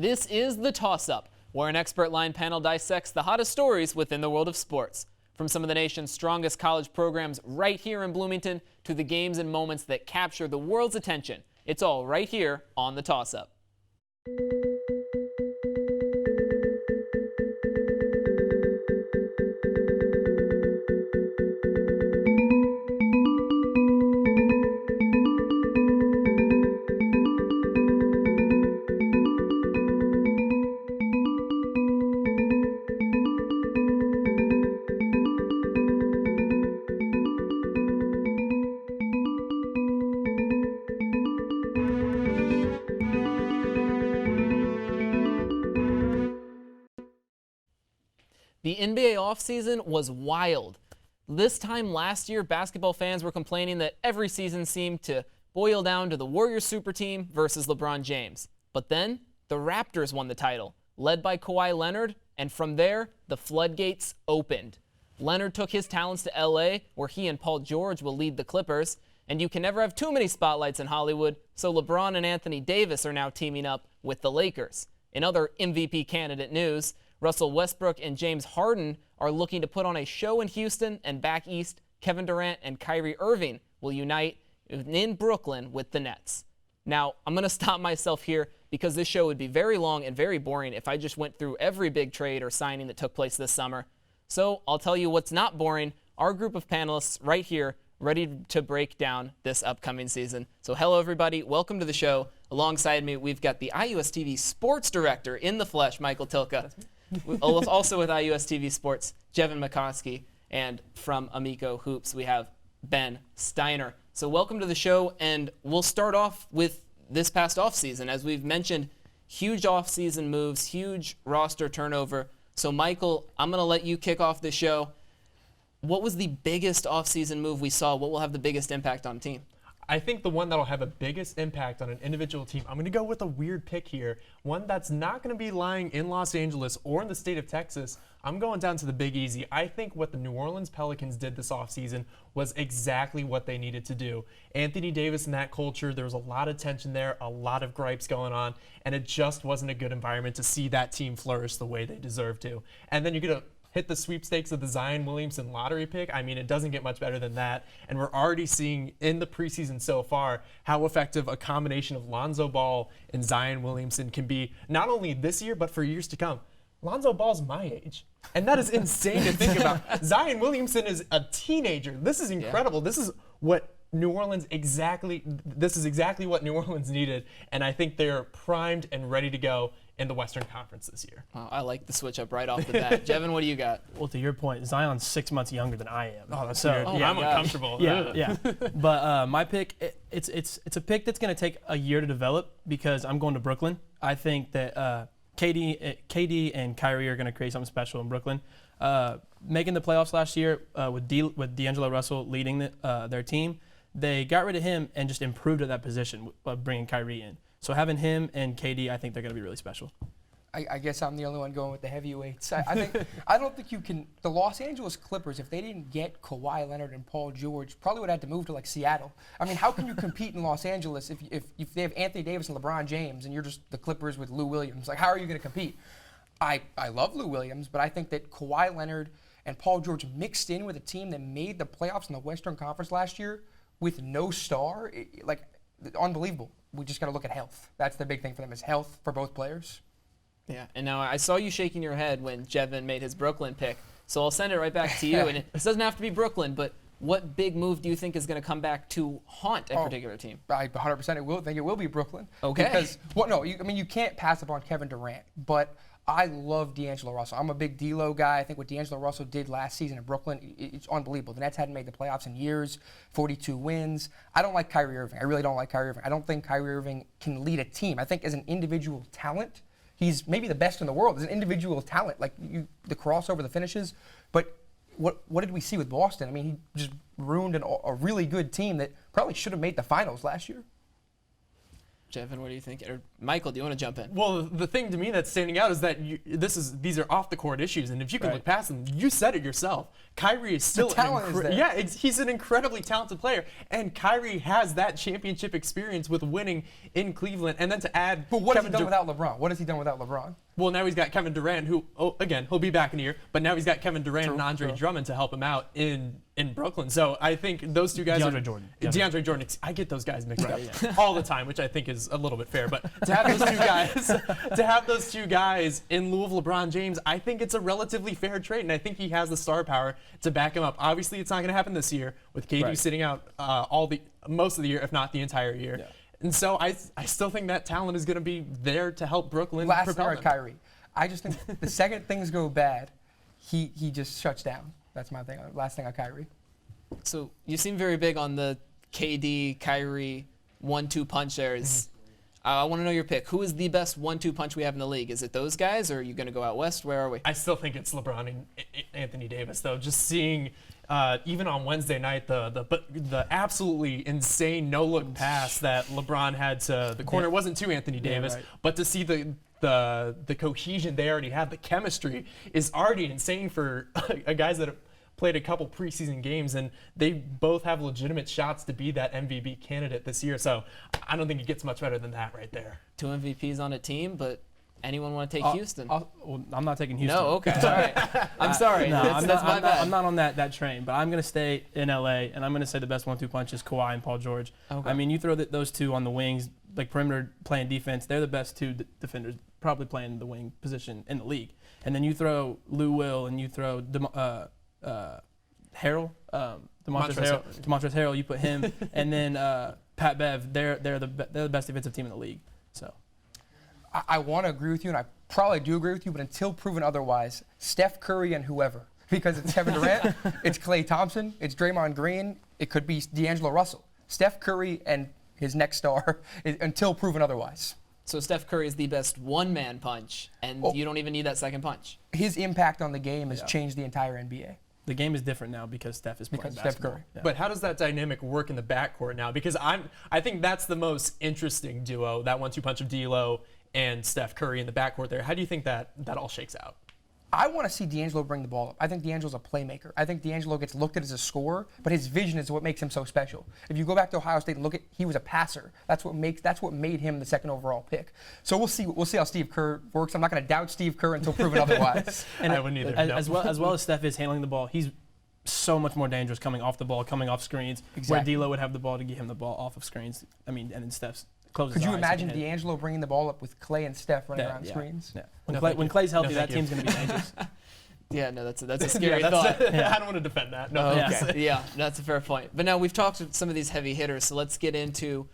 This is The Toss-Up, where an expert line panel dissects the hottest stories within the world of sports. From some of the nation's strongest college programs right here in Bloomington to the games and moments that capture the world's attention. It's all right here on The Toss-Up. The NBA offseason was wild. This time last year, basketball fans were complaining that every season seemed to boil down to the Warriors super team versus LeBron James. But then, the Raptors won the title, led by Kawhi Leonard, and from there, the floodgates opened. Leonard took his talents to LA, where he and Paul George will lead the Clippers, and you can never have too many spotlights in Hollywood, so LeBron and Anthony Davis are now teaming up with the Lakers. In other MVP candidate news, Russell Westbrook and James Harden are looking to put on a show in Houston, and back east, Kevin Durant and Kyrie Irving will unite in Brooklyn with the Nets. Now, I'm going to stop myself here because this show would be very long and very boring if I just went through every big trade or signing that took place this summer. So I'll tell you what's not boring. Our group of panelists right here ready to break down this upcoming season. So hello, everybody. Welcome to the show. Alongside me, we've got the IUS TV sports director in the flesh, Michael Tilka. Also with IUS TV Sports, Jevin McCoskey, and from Amico Hoops, we have Ben Steiner. So welcome to the show, and we'll start off with this past offseason. As we've mentioned, huge offseason moves, huge roster turnover. So Michael, I'm going to let you kick off the show. What was the biggest offseason move we saw? What will have the biggest impact on the team? I think the one that'll have the biggest impact on an individual team, I'm going to go with a weird pick here. One that's not going to be lying in Los Angeles or in the state of Texas. I'm going down to the Big Easy. I think what the New Orleans Pelicans did this offseason was exactly what they needed to do. Anthony Davis and that culture, there was a lot of tension there, a lot of gripes going on, and it just wasn't a good environment to see that team flourish the way they deserve to. And then you're going to hit the sweepstakes of the Zion Williamson lottery pick. I mean, it doesn't get much better than that. And we're already seeing in the preseason so far how effective a combination of Lonzo Ball and Zion Williamson can be, not only this year, but for years to come. Lonzo Ball's my age. And that is insane to think about. Zion Williamson is a teenager. This is incredible. Yeah. This is what New Orleans exactly what New Orleans needed. And I think they're primed and ready to go in the Western Conference this year. Wow, I like the switch up right off the bat. Jevin, what do you got? Well, to your point, Zion's 6 months younger than I am. Oh, that's so weird. Yeah, I'm uncomfortable. Yeah. But my pick, it's a pick that's going to take a year to develop because I'm going to Brooklyn. I think that KD and Kyrie are going to create something special in Brooklyn. Making the playoffs last year with D'Angelo Russell leading their team, they got rid of him and just improved at that position by bringing Kyrie in. So having him and KD, I think they're going to be really special. I guess I'm the only one going with the heavyweights. I don't think you can. The Los Angeles Clippers, if they didn't get Kawhi Leonard and Paul George, probably would have had to move to like Seattle. I mean, how can you compete in Los Angeles if they have Anthony Davis and LeBron James and you're just the Clippers with Lou Williams? Like, how are you going to compete? I love Lou Williams, but I think that Kawhi Leonard and Paul George mixed in with a team that made the playoffs in the Western Conference last year with no star, unbelievable. We just got to look at health. That's the big thing for them is health for both players. Yeah, and now I saw you shaking your head when Jevin made his Brooklyn pick, so I'll send it right back to you. And this doesn't have to be Brooklyn, but what big move do you think is going to come back to haunt a particular team? I 100% think it will be Brooklyn. Okay. Because, you can't pass up on Kevin Durant, but I love D'Angelo Russell. I'm a big D'Lo guy. I think what D'Angelo Russell did last season in Brooklyn, it's unbelievable. The Nets hadn't made the playoffs in years, 42 wins. I don't like Kyrie Irving. I really don't like Kyrie Irving. I don't think Kyrie Irving can lead a team. I think as an individual talent, he's maybe the best in the world. As an individual talent, like the crossover, the finishes. But what did we see with Boston? I mean, he just ruined a really good team that probably should have made the finals last year. Jevin, what do you think? Or Michael, do you want to jump in? Well, the thing to me that's standing out is that these are off the court issues, and if you can look past them, you said it yourself. Kyrie is still he's an incredibly talented player, and Kyrie has that championship experience with winning in Cleveland, and then to add. But what has he done without LeBron? What has he done without LeBron? Well, now he's got Kevin Durant, who, again, he'll be back in a year, but now he's got Kevin Durant and Andre Drummond to help him out in Brooklyn. So I think those two guys DeAndre Jordan. DeAndre Jordan. I get those guys mixed up all the time, which I think is a little bit fair. But to have those two guys, in lieu of LeBron James, I think it's a relatively fair trade, and I think he has the star power to back him up. Obviously, it's not going to happen this year with KD sitting out most of the year, if not the entire year. Yeah. And so I still think that talent is going to be there to help Brooklyn propel them. Kyrie. I just think the second things go bad, he just shuts down. That's my thing. Last thing on Kyrie. So you seem very big on the KD, Kyrie 1-2 punch there. I want to know your pick. Who is the best 1-2 punch we have in the league? Is it those guys, or are you going to go out west? Where are we? I still think it's LeBron and Anthony Davis, though. Just seeing, even on Wednesday night, the absolutely insane no-look pass that LeBron had to the corner. It wasn't to Anthony Davis, but to see the cohesion they already have, the chemistry is already insane for guys that have played a couple preseason games, and they both have legitimate shots to be that MVP candidate this year. So I don't think it gets much better than that right there. 2 MVPs on a team, but anyone want to take Houston? Well, I'm not taking Houston. No, okay, all right. I'm sorry. No, that's my bad. I'm not on that train, but I'm going to stay in LA, and I'm going to say the best 1-2 punch is Kawhi and Paul George. Okay. I mean, you throw those two on the wings, like perimeter playing defense, they're the best two defenders probably playing the wing position in the league. And then you throw Lou Will and you throw Harrell, Montrezl Harrell, you put him, and then Pat Bev. They're the best defensive team in the league. So I want to agree with you, and I probably do agree with you, but until proven otherwise, Steph Curry and whoever, because it's Kevin Durant, it's Klay Thompson, it's Draymond Green, it could be D'Angelo Russell. Steph Curry and his next star, until proven otherwise. So Steph Curry is the best one-man punch, and you don't even need that second punch. His impact on the game has changed the entire NBA. The game is different now because Steph is playing basketball. Steph Curry. Yeah. But how does that dynamic work in the backcourt now? Because I think that's the most interesting duo, that 1-2 punch of D'Lo and Steph Curry in the backcourt there. How do you think that all shakes out? I want to see D'Angelo bring the ball up. I think D'Angelo's a playmaker. I think D'Angelo gets looked at as a scorer, but his vision is what makes him so special. If you go back to Ohio State and look at, he was a passer. That's what made him the second overall pick. So we'll see how Steve Kerr works. I'm not going to doubt Steve Kerr until proven otherwise. And I wouldn't either. As well as Steph is handling the ball, he's so much more dangerous coming off the ball, coming off screens. Exactly. Where D'Lo would have the ball to get him the ball off of screens. I mean, and then Steph's closes. Could you imagine D'Angelo bringing the ball up with Klay and Steph running around screens? Yeah. When Klay's healthy, that team's going to be dangerous. Yeah, no, that's a scary thought. I don't want to defend that. No. Okay. Yeah, that's a fair point. But now we've talked to some of these heavy hitters, so let's get into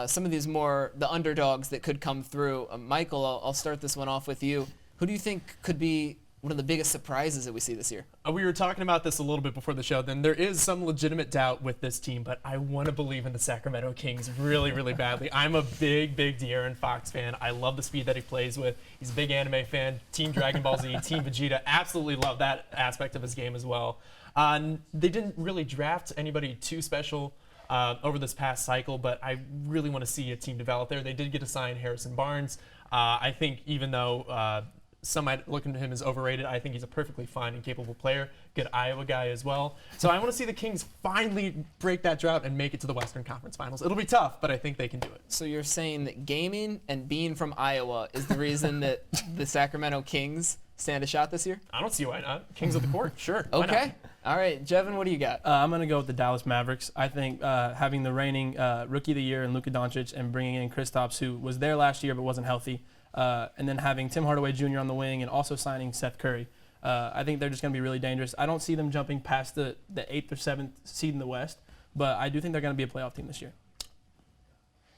some of these the underdogs that could come through. Michael, I'll start this one off with you. Who do you think could be one of the biggest surprises that we see this year? We were talking about this a little bit before the show. Then there is some legitimate doubt with this team, but I want to believe in the Sacramento Kings really, really badly. I'm a big De'Aaron Fox fan. I love the speed that he plays with. He's a big anime fan. Team Dragon Ball Z, Team Vegeta. Absolutely love that aspect of his game as well. They didn't really draft anybody too special over this past cycle, but I really want to see a team develop there. They did get to sign Harrison Barnes. I think even though some might look into him as overrated, I think he's a perfectly fine and capable player. Good Iowa guy as well. So I want to see the Kings finally break that drought and make it to the Western Conference Finals. It'll be tough, but I think they can do it. So you're saying that gaming and being from Iowa is the reason that the Sacramento Kings stand a shot this year? I don't see why not. Kings of the court, sure. Okay. All right, Jevin, what do you got? I'm going to go with the Dallas Mavericks. I think having the reigning Rookie of the Year in Luka Doncic and bringing in Kristaps, who was there last year but wasn't healthy, and then having Tim Hardaway Jr. on the wing and also signing Seth Curry. I think they're just going to be really dangerous. I don't see them jumping past the 8th or 7th seed in the West, but I do think they're going to be a playoff team this year.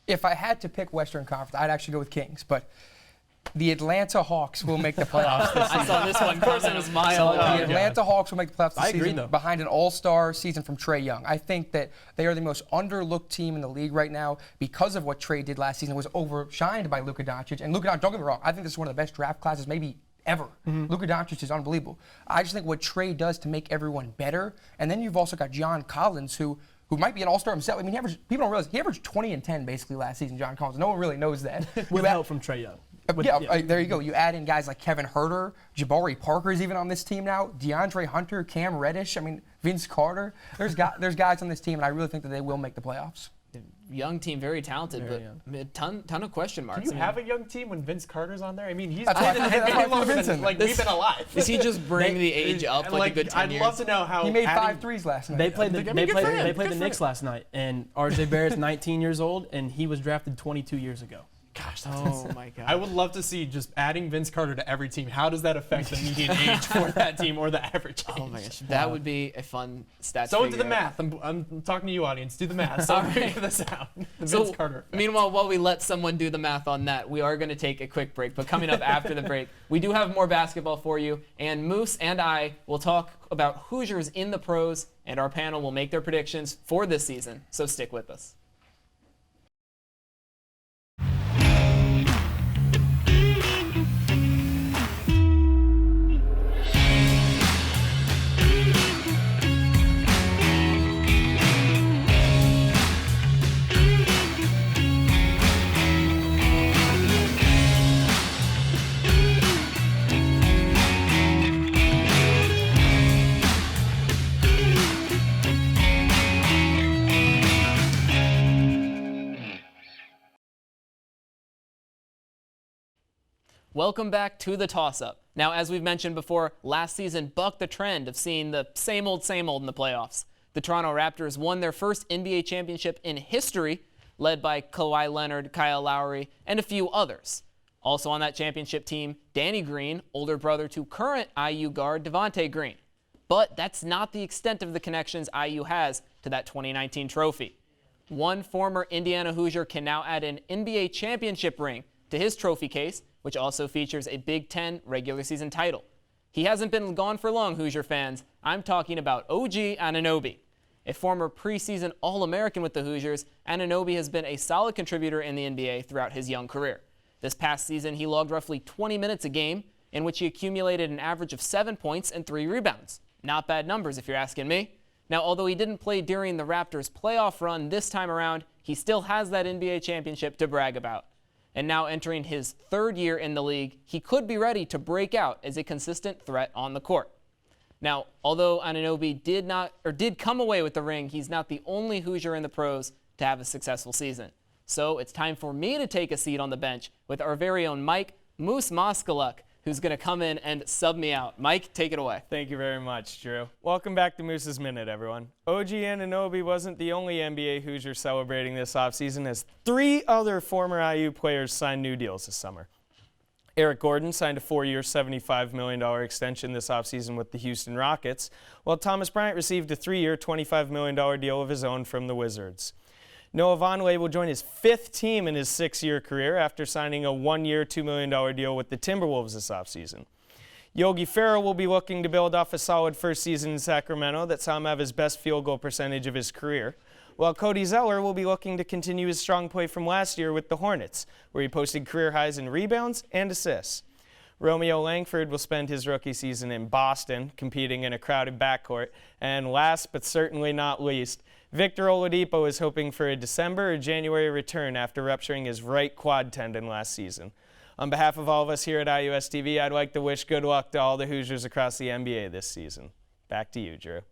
If I had to pick Western Conference, I'd actually go with Kings, but the Atlanta Hawks will make the playoffs this season. I saw this one. Of course, it was mild. The Atlanta Hawks will make the playoffs this season though. Behind an all-star season from Trae Young. I think that they are the most underlooked team in the league right now because of what Trae did last season. Was overshined by Luka Doncic. And Luka Doncic, don't get me wrong, I think this is one of the best draft classes maybe ever. Luka Doncic is unbelievable. I just think what Trae does to make everyone better. And then you've also got John Collins, who who might be an all-star himself. I mean, people don't realize he averaged 20 and 10 basically last season, John Collins. No one really knows that. With help from Trae Young. There you go. You add in guys like Kevin Huerter, Jabari Parker's even on this team now, DeAndre Hunter, Cam Reddish, I mean, Vince Carter. There's guys on this team, and I really think that they will make the playoffs. Young team, very talented, Very but a ton of question marks. Can you have a young team when Vince Carter's on there? I mean, he's That's why- been in that's the why I NBA longer Vince than in like there. we've been alive. Does he just bring the age up like a good 10 I'd years? love to know how He made adding- 5 threes last night. They played the I mean, they good played for him. they played Good the for Knicks him. last night, and R.J. Barrett's 19 years old, and he was drafted 22 years ago. Gosh, that's Oh my God. I would love to see just adding Vince Carter to every team. How does that affect the median age for that team or the average age? Oh my gosh, that would be a fun stat. Someone do figure the out. math. I'm talking to you, audience. Do the math. Someone figure this out. The So, Vince Carter effect. meanwhile, while we let someone do the math on that, we are going to take a quick break. But coming up after the break, we do have more basketball for you. And Moose and I will talk about Hoosiers in the pros, and our panel will make their predictions for this season. So stick with us. Welcome back to the toss-up. Now, as we've mentioned before, last season bucked the trend of seeing the same old in the playoffs. The Toronto Raptors won their first NBA championship in history, led by Kawhi Leonard, Kyle Lowry, and a few others. Also on that championship team, Danny Green, older brother to current IU guard Devontae Green. But that's not the extent of the connections IU has to that 2019 trophy. One former Indiana Hoosier can now add an NBA championship ring to his trophy case, which also features a Big Ten regular season title. He hasn't been gone for long, Hoosier fans. I'm talking about OG Anunoby. A former preseason All-American with the Hoosiers, Anunoby has been a solid contributor in the NBA throughout his young career. This past season, he logged roughly 20 minutes a game, in which he accumulated an average of 7 points and 3 rebounds. Not bad numbers, if you're asking me. Now, although he didn't play during the Raptors' playoff run this time around, he still has that NBA championship to brag about. And now entering his 3rd year in the league, he could be ready to break out as a consistent threat on the court. Now, although Anunoby did come away with the ring, he's not the only Hoosier in the pros to have a successful season. So it's time for me to take a seat on the bench with our very own Mike Moose Moskaluk, who's going to come in and sub me out. Mike, take it away. Thank you very much, Drew. Welcome back to Moose's Minute, everyone. OG Anunoby wasn't the only NBA Hoosier celebrating this offseason, as 3 other former IU players signed new deals this summer. Eric Gordon signed a 4-year, $75 million extension this offseason with the Houston Rockets, while Thomas Bryant received a 3-year, $25 million deal of his own from the Wizards. Noah Vonleh will join his 5th team in his 6-year career after signing a 1-year, $2 million deal with the Timberwolves this offseason. Yogi Ferrell will be looking to build off a solid first season in Sacramento that saw him have his best field goal percentage of his career, while Cody Zeller will be looking to continue his strong play from last year with the Hornets, where he posted career highs in rebounds and assists. Romeo Langford will spend his rookie season in Boston, competing in a crowded backcourt. And last but certainly not least, Victor Oladipo is hoping for a December or January return after rupturing his right quad tendon last season. On behalf of all of us here at IUS TV, I'd like to wish good luck to all the Hoosiers across the NBA this season. Back to you, Drew.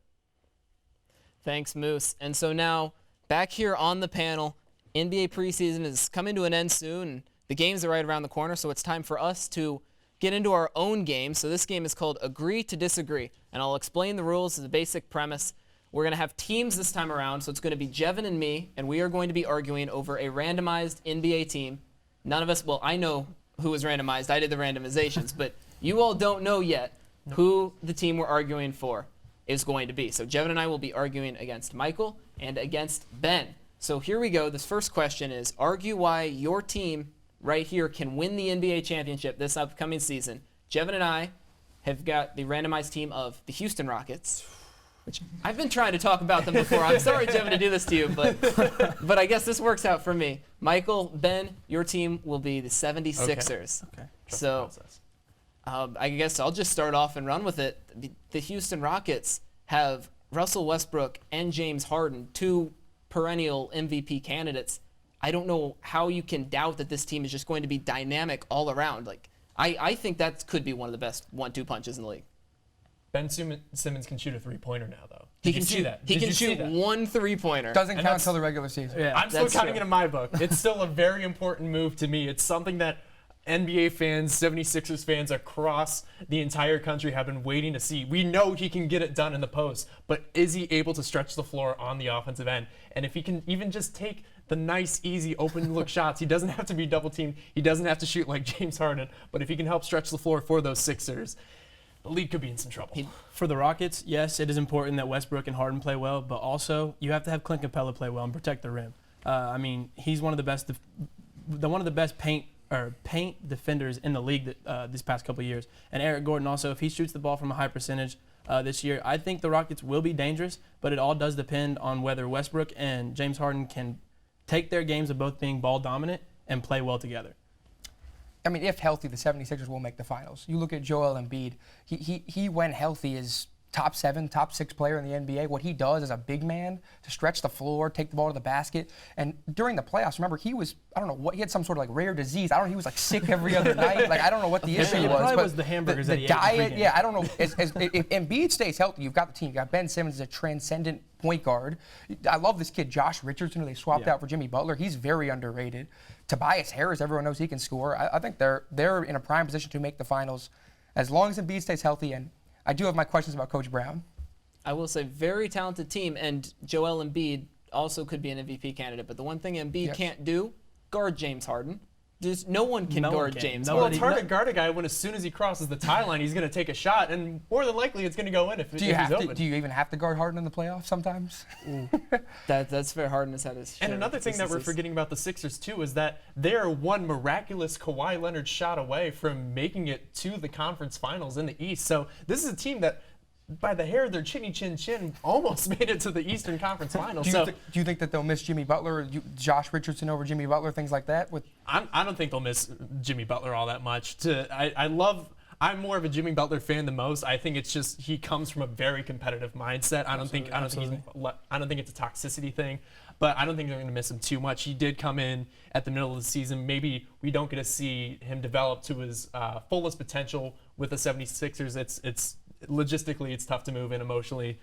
Thanks, Moose. And so now, back here on the panel, NBA preseason is coming to an end soon. And the games are right around the corner, so it's time for us to get into our own game. So this game is called Agree to Disagree, and I'll explain the rules as a basic premise. We're going to have teams this time around, so it's going to be Jevin and me, and we are going to be arguing over a randomized NBA team. None of us, well, I know who was randomized. I did the randomizations, but you all don't know yet who the team we're arguing for is going to be. So Jevin and I will be arguing against Michael and against Ben. So here we go. This first question is, argue why your team right here can win the NBA championship this upcoming season. Jevin and I have got the randomized team of the Houston Rockets, which I've been trying to talk about them before. I'm sorry, Jevin, to do this to you, but I guess this works out for me. Michael, Ben, your team will be the 76ers. Okay. So I guess I'll just start off and run with it. The Houston Rockets have Russell Westbrook and James Harden, two perennial MVP candidates, I don't know how you can doubt that this team is just going to be dynamic all around. Like, I think that could be one of the best 1-2 punches in the league. Ben Simmons can shoot a three-pointer now, though. He Did can you see shoot. that? He Did can you see shoot that? 1 3-pointer. Doesn't And count that's- until the regular season. Yeah. I'm still That's counting true. it in my book. It's still a very important move to me. It's something that NBA fans, 76ers fans across the entire country have been waiting to see. We know he can get it done in the post, but is he able to stretch the floor on the offensive end? And if he can even just take the nice, easy, open look shots, he doesn't have to be double teamed. He doesn't have to shoot like James Harden, but if he can help stretch the floor for those Sixers, the league could be in some trouble. For the Rockets, yes, it is important that Westbrook and Harden play well, but also you have to have Clint Capella play well and protect the rim. I mean, he's one of the best, one of the best paint defenders in the league this past couple of years. And Eric Gordon also, if he shoots the ball from a high percentage this year, I think the Rockets will be dangerous. But it all does depend on whether Westbrook and James Harden can take their games of both being ball dominant and play well together. I mean, if healthy, the 76ers will make the finals. You look at Joel Embiid. He when healthy, is top 7, top 6 player in the NBA. What he does as a big man to stretch the floor, take the ball to the basket. And during the playoffs, remember, he was, I don't know what, he had some sort of like rare disease. I don't know, he was like sick every other night. Like, I don't know what the issue It was. probably but was the hamburgers the that he ate diet, pregame. yeah, I don't know. If Embiid stays healthy, you've got the team. You got Ben Simmons as a transcendent point guard. I love this kid, Josh Richardson, who they swapped out for Jimmy Butler. He's very underrated. Tobias Harris, everyone knows he can score. I think they're in a prime position to make the finals as long as Embiid stays healthy. And I do have my questions about Coach Brown. I will say, very talented team, and Joel Embiid also could be an MVP candidate. But the one thing Embiid can't do, guard James Harden. Just no one can No one guard can. James No Well, Harden. it's hard to guard a guy when as soon as he crosses the tie line, he's going to take a shot, and more than likely it's going to go in if Do you he's have to? open. Do you even have to guard Harden in the playoffs sometimes? That's fair. Harden has had his share And of another thing that we're inconsistencies. forgetting about the Sixers, too, is that they're one miraculous Kawhi Leonard shot away from making it to the conference finals in the East. So this is a team that, by the hair of their chinny chin chin, almost made it to the Eastern Conference Finals. Do you think that they'll miss Jimmy Butler, or Josh Richardson over Jimmy Butler, things like that? I don't think they'll miss Jimmy Butler all that much. I'm more of a Jimmy Butler fan than most. I think it's just he comes from a very competitive mindset. I don't think it's a toxicity thing, but I don't think they're going to miss him too much. He did come in at the middle of the season. Maybe we don't get to see him develop to his fullest potential with the 76ers. It's logistically it's tough to move in emotionally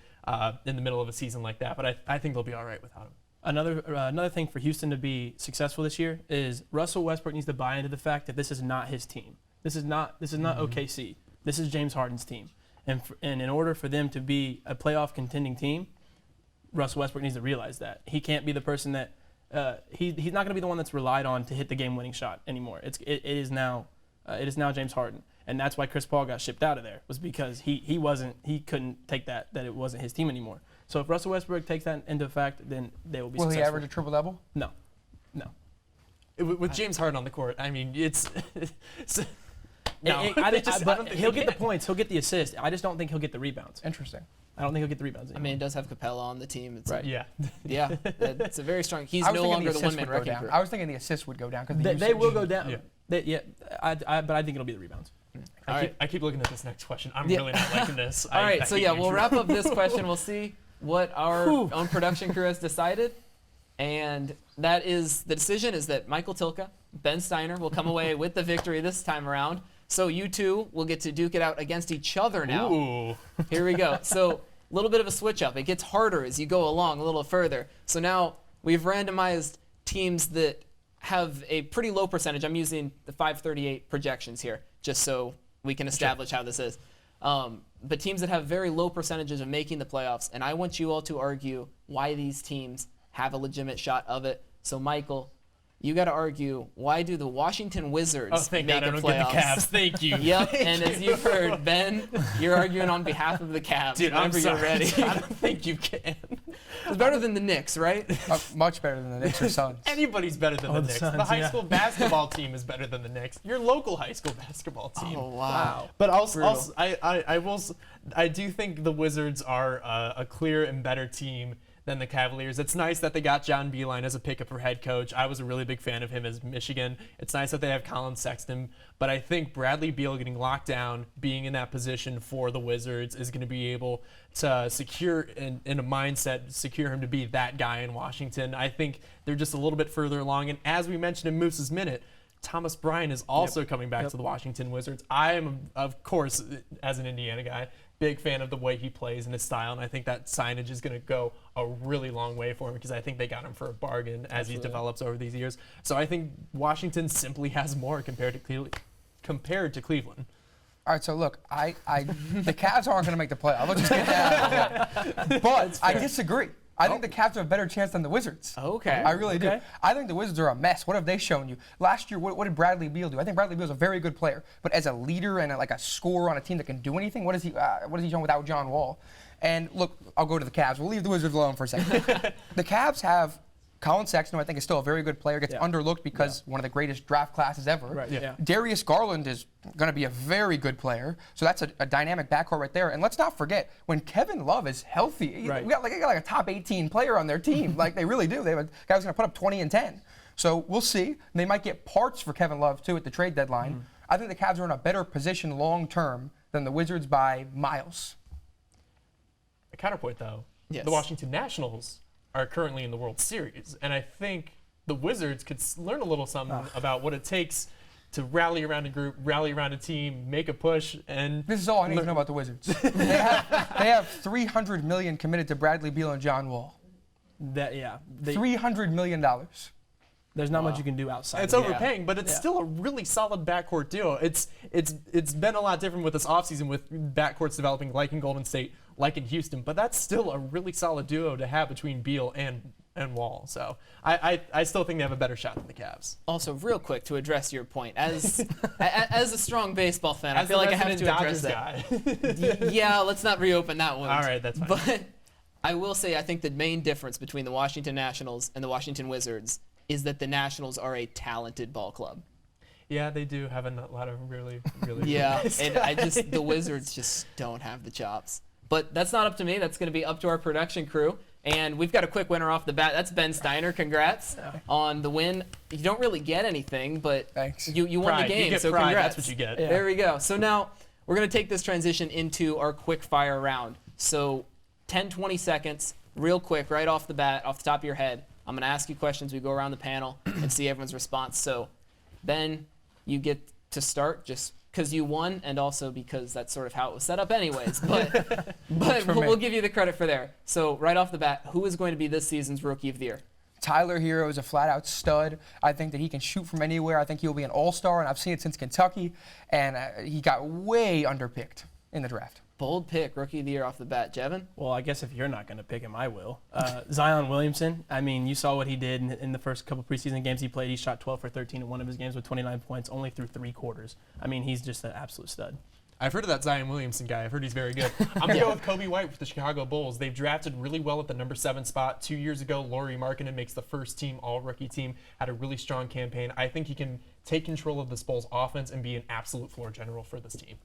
in the middle of a season like that. But I think they'll be all right without him. Another thing for Houston to be successful this year is Russell Westbrook needs to buy into the fact that this is not his team. This is not OKC. This is James Harden's team. And in order for them to be a playoff contending team, Russell Westbrook needs to realize that. He can't be the person that he's not going to be the one that's relied on to hit the game-winning shot anymore. It is now James Harden. And that's why Chris Paul got shipped out of there, was because he couldn't take that it wasn't his team anymore. So if Russell Westbrook takes that into effect, then they will be Will successful. he average a triple-double? No. With James Harden on the court, I mean, it's no. But he'll get the points. He'll get the assist. I just don't think he'll get the rebounds. Interesting. I don't think he'll get the rebounds I anymore. mean, it does have Capella on the team. It's Right. Yeah. yeah, it's a very strong. He's I was no thinking longer the assists one-man would go wrecking down. crew. I was thinking the assists would go down because They will go down. Yeah. But I think it'll be the rebounds. I keep looking at this next question. I'm really not liking this. All right, so yeah, we'll Andrew. wrap up this question. We'll see what our own production crew has decided. And that is, the decision is that Michael Tilka, Ben Steiner will come away with the victory this time around. So you two will get to duke it out against each other now. Ooh. Here we go. So a little bit of a switch up. It gets harder as you go along a little further. So now we've randomized teams that have a pretty low percentage. I'm using the 538 projections here just so we can establish how this is. But teams that have very low percentages of making the playoffs. And I want you all to argue why these teams have a legitimate shot of it. So Michael, you got to argue, why do the Washington Wizards Thank make God I the don't playoffs? get the Cavs. Thank you. Yep, and as you've heard, Ben, you're arguing on behalf of the Cavs. Dude, I'm Whenever sorry. you're ready. I don't think you can. It's better than the Knicks, right? Much better than the Knicks or Suns. Anybody's better than the the Knicks. Suns, The high yeah. school basketball team is better than the Knicks. Your local high school basketball team. Oh, wow. But Brutal. I do think the Wizards are a clear and better team than the Cavaliers. It's nice that they got John Beilein as a pickup for head coach. I was a really big fan of him as Michigan. It's nice that they have Colin Sexton, but I think Bradley Beal getting locked down, being in that position for the Wizards, is going to be able to secure, in a mindset, secure him to be that guy in Washington. I think they're just a little bit further along, and as we mentioned in Moose's Minute, Thomas Bryant is also coming back to the Washington Wizards. I am, of course, as an Indiana guy, big fan of the way he plays and his style, and I think that signage is going to go a really long way for him because I think they got him for a bargain as he develops over these years. So I think Washington simply has more compared to Cleveland. All right, so look, the Cavs aren't going to make the playoffs. Let's just get that out of the way. But I disagree. I think the Cavs have a better chance than the Wizards. Okay. I really do. I think the Wizards are a mess. What have they shown you? Last year, what did Bradley Beal do? I think Bradley Beal's a very good player, but as a leader and a scorer on a team that can do anything, what is he doing without John Wall? And look, I'll go to the Cavs. We'll leave the Wizards alone for a second. The Cavs have Colin Sexton, who I think is still a very good player, gets underlooked because one of the greatest draft classes ever. Right. Yeah. Darius Garland is going to be a very good player, so that's a dynamic backcourt right there. And let's not forget, when Kevin Love is healthy, we got like a top 18 player on their team. Like they really do. They have a guy who's going to put up 20 and 10. So we'll see. They might get parts for Kevin Love too at the trade deadline. I think the Cavs are in a better position long term than the Wizards by miles. A counterpoint, though, Yes. the Washington Nationals are currently in the World Series, and I think the Wizards could learn a little something about what it takes to rally around a group, rally around a team, make a push, and This is all I need to know about the Wizards. they have $300 million committed to Bradley Beal and John Wall. $300 million. There's not much you can do outside. it's of overpaying, but it's still a really solid backcourt duo. It's been a lot different with this offseason with backcourts developing like in Golden State, like in Houston, but that's still a really solid duo to have between Beal and Wall. So I still think they have a better shot than the Cavs. Also, real quick to address your point, as a strong baseball fan, I feel like I have to address that. Yeah, let's not reopen that one. All right, that's fine. But I will say I think the main difference between the Washington Nationals and the Washington Wizards is that the Nationals are a talented ball club. Yeah, they do have a lot of really, really Yeah, good and the Wizards just don't have the chops. But that's not up to me. That's going to be up to our production crew. And we've got a quick winner off the bat. That's Ben Steiner. Congrats on the win. You don't really get anything, but Thanks. you won the game, you get so pride. congrats. That's what you get. Yeah. There we go. So now we're going to take this transition into our quick fire round. So 10, 20 seconds, real quick, right off the bat, off the top of your head. I'm going to ask you questions. We go around the panel and see everyone's response. So, Ben, you get to start just because you won and also because that's sort of how it was set up anyways. But we'll give you the credit for there. So, right off the bat, who is going to be this season's Rookie of the Year? Tyler Hero is a flat-out stud. I think that he can shoot from anywhere. I think he'll be an all-star, and I've seen it since Kentucky. And he got way underpicked in the draft. Bold pick, Rookie of the Year off the bat. Jevin? Well, I guess if you're not going to pick him, I will. Zion Williamson. I mean, you saw what he did in the first couple preseason games he played. He shot 12 for 13 in one of his games with 29 points, only through 3 quarters. I mean, he's just an absolute stud. I've heard of that Zion Williamson guy. I've heard he's very good. I'm going to go with Kobe White with the Chicago Bulls. They've drafted really well at the number 7 spot. 2 years ago, Lauri Markkanen makes the first team all-rookie team, had a really strong campaign. I think he can take control of this Bulls offense and be an absolute floor general for this team.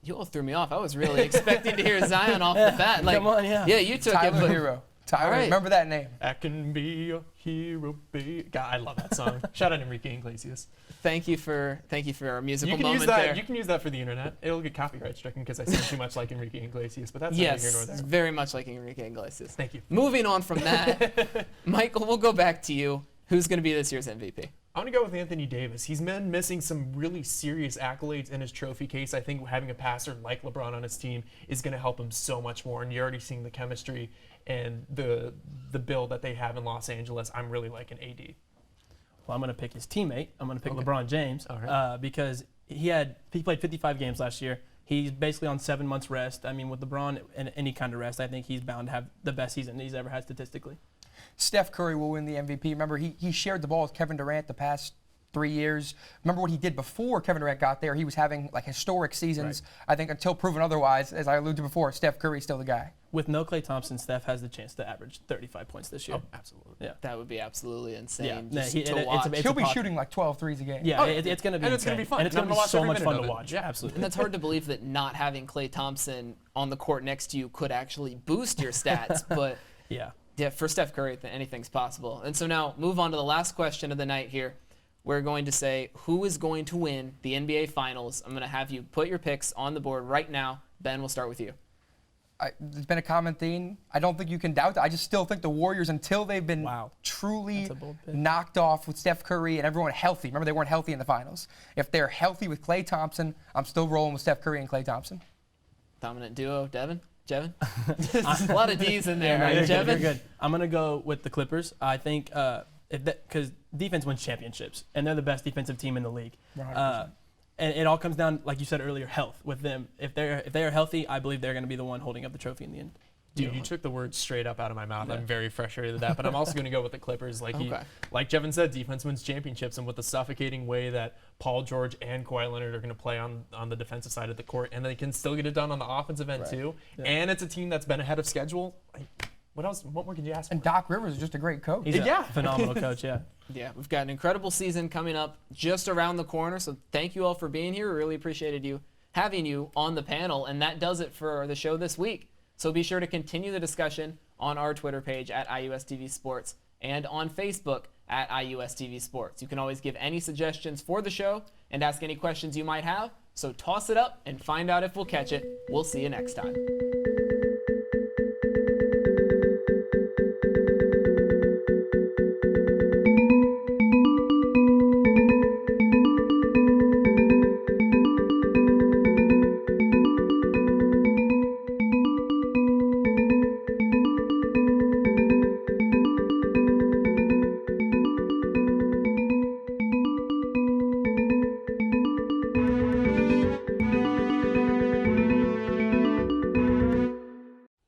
You all threw me off. I was really expecting to hear Zion off the bat. Come on, yeah. Yeah, you took Tyler it. But Hero. Tyler, All right. remember that name. I can be a hero, baby. God, I love that song. Shout out Enrique Iglesias. Thank you for our musical You can moment use that. there. You can use that for the internet. It'll get copyright stricken because I sound too much like Enrique Iglesias, but that's Yes, neither here nor there. very much like Enrique Iglesias. Thank you. Moving on from that, Michael, we'll go back to you. Who's going to be this year's MVP? I'm going to go with Anthony Davis. He's been missing some really serious accolades in his trophy case. I think having a passer like LeBron on his team is going to help him so much more, and you're already seeing the chemistry and the build that they have in Los Angeles. I'm really liking AD. Well, I'm going to pick his teammate. I'm going to pick LeBron James All right. because he played 55 games last year. He's basically on 7 months rest. I mean, with LeBron and any kind of rest, I think he's bound to have the best season he's ever had statistically. Steph Curry will win the MVP. Remember, he shared the ball with Kevin Durant the past 3 years. Remember what he did before Kevin Durant got there. He was having like historic seasons. Right. I think until proven otherwise, as I alluded to before, Steph Curry's still the guy. With no Klay Thompson, Steph has the chance to average 35 points this year. Oh, absolutely. Yeah. That would be absolutely insane. Yeah. Just He- to it's a- watch. it's He'll be pocket. shooting like 12 threes a game. Yeah, Oh, it's going to be and it's gonna insane. be fun. And it's And I'm going to gonna be watch so every much minute fun of to it. watch. Yeah. Absolutely. And that's hard to believe that not having Klay Thompson on the court next to you could actually boost your stats. But Yeah. Yeah, for Steph Curry, anything's possible. And so now move on to the last question of the night here. We're going to say who is going to win the NBA Finals. I'm going to have you put your picks on the board right now. Ben, we'll start with you. There's been a common theme. I don't think you can doubt that. I just still think the Warriors, until they've been truly That's a bold pick. knocked off with Steph Curry and everyone healthy. Remember, they weren't healthy in the finals. If they're healthy with Klay Thompson, I'm still rolling with Steph Curry and Klay Thompson. Dominant duo, Jevin? A lot of D's in there. No, Right, you're good, Jevin? you're good. I'm gonna go with the Clippers. I think because defense wins championships, and they're the best defensive team in the league. 100%. And it all comes down, like you said earlier, health with them. If they are healthy, I believe they're going to be the one holding up the trophy in the end. Dude, you took the words straight up out of my mouth. Yeah. I'm very frustrated with that, but I'm also going to go with the Clippers. Like Jevin said, defense wins championships, and with the suffocating way that Paul George and Kawhi Leonard are going to play on the defensive side of the court, and they can still get it done on the offensive end too. Yeah. And it's a team that's been ahead of schedule. Like, what else? What more could you ask for? And Doc Rivers is just a great coach. He's Yeah. a phenomenal coach. Yeah. Yeah, we've got an incredible season coming up just around the corner. So thank you all for being here. We really appreciated having you on the panel. And that does it for the show this week. So be sure to continue the discussion on our Twitter page at IUSTV Sports and on Facebook at IUSTV Sports. You can always give any suggestions for the show and ask any questions you might have. So toss it up and find out if we'll catch it. We'll see you next time.